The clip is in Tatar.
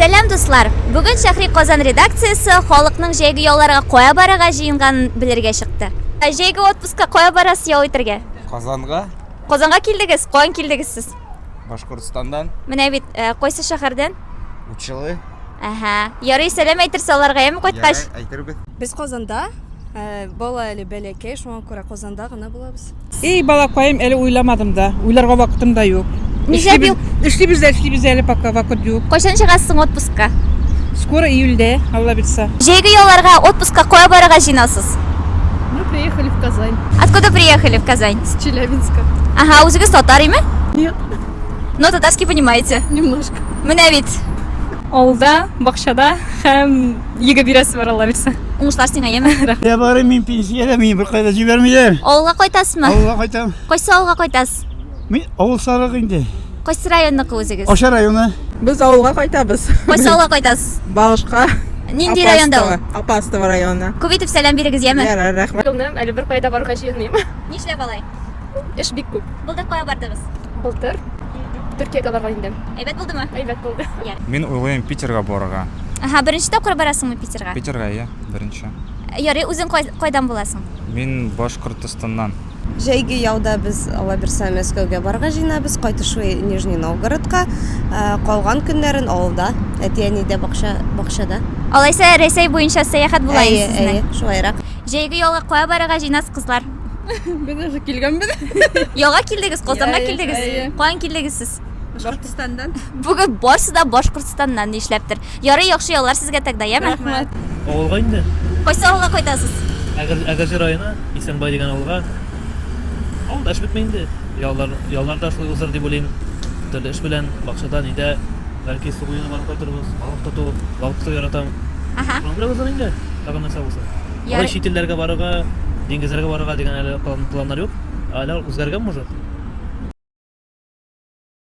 Сәлам дуслар. Бүген Шәһри Казан редакциясе халыкның җәйге ялларга кая барырга җыенган белергә чыкты. Җәйге отпускка кая барасыз ял итәргә? Казанга, Казанга килдегез, каян килдегез сез? Башкортстандан, Менә бит кайсы шәһәрдән? Учылы. Ага. Ярый, сәлам әйтерсез аларга, яме кайткач. Әйтербез. Без Казанда, бала әле бәләкәй, шуңа күрә Казанда гына булабыз. Эй, балакайым, әле уйламадым да. Уйларга вакытым да юк. Нишләп юк? Эшлибез әле пока вакыт юк. Кайчан чыгасыз отпускка? Скоро июльдә, Алла билса. Җәйге ялларга отпускка кая барырга җыенасыз? Мы приехали в Казань Откуда приехали в Казань? с Челябинска. Ага, үзегез татар име? Нет, Но татарский понимаете. немножко. Менә бит. Авылда, бакчада һәм йөге бирәсе бар Алла бирсә. Уңышлар сиңа, яме? Я барым, мин пенсиядә, мин бер кайда җибәрмиләр. Авылга кайтасызмы? Авылга кайтам. Кайсы авылга кайтасыз? Мин авыл сарык инде. Кайсы районныкы үзегез? Аша районы. Biz avulga qaytamiz. Кайсы авылга кайтасыз? Балышка. Нинди районда ул? Апастова районы. Күп итеп сәлам бирегез, яме? Ярар, рәхмәт. Юлдан әле бер кайда барырга җыенмыйм. Нишләп алай? Эш бик күп. Булды кая бардыгыз? Былтыр Төркиягә барган идем. Әйбәт булдымы? Әйбәт булды. Мин уйлыйм Питерга барырга. Ага, беренче тапкыр барасыңмы Питерга? Питерга, я, беренче. Ярый, үзең кайдан буласың? Мин Башкортстаннан. Җәйге яуда без Алла бирсә Мәскәүгә барырга җыенабыз, кайтышы Нижний Новгородка, калган көннәрен авылда, әти-әнидә бакчада. Алайса Рәсәй буенча сәяхәт була инде сезнең. Шулайрак. Җәйге ялга кая барырга җыенасыз, кызлар? Без уже килгәнбез. Ялга килдегез, Казанга Әйе, килдегез. әйе. Каян килдегез сез? Башкортстандан. Бүген барсы да Башкортстаннан нишләптер. Ярый, яхшы яллар сезгә тәкъдә, яме? Рәхмәт. Авылга инде. Кайсы авылга кайтасыз? Әгәрҗе районы, Исәнбай дигән авылга. Авылда эш бетми инде. Яллар да шулай узыр дип уйлыйм. Төрле эш белән, бакчада, нидә, бәлки су буена барып кайтырбыз. Балык тоту, балык тоту яратам. Ага. Шуңа белән узыр инде. Тагын нәрсә булса. Ярый. Алай чит илләргә барырга, диңгезләргә барырга дигән әле планнар юк. Әле үзгәргән может.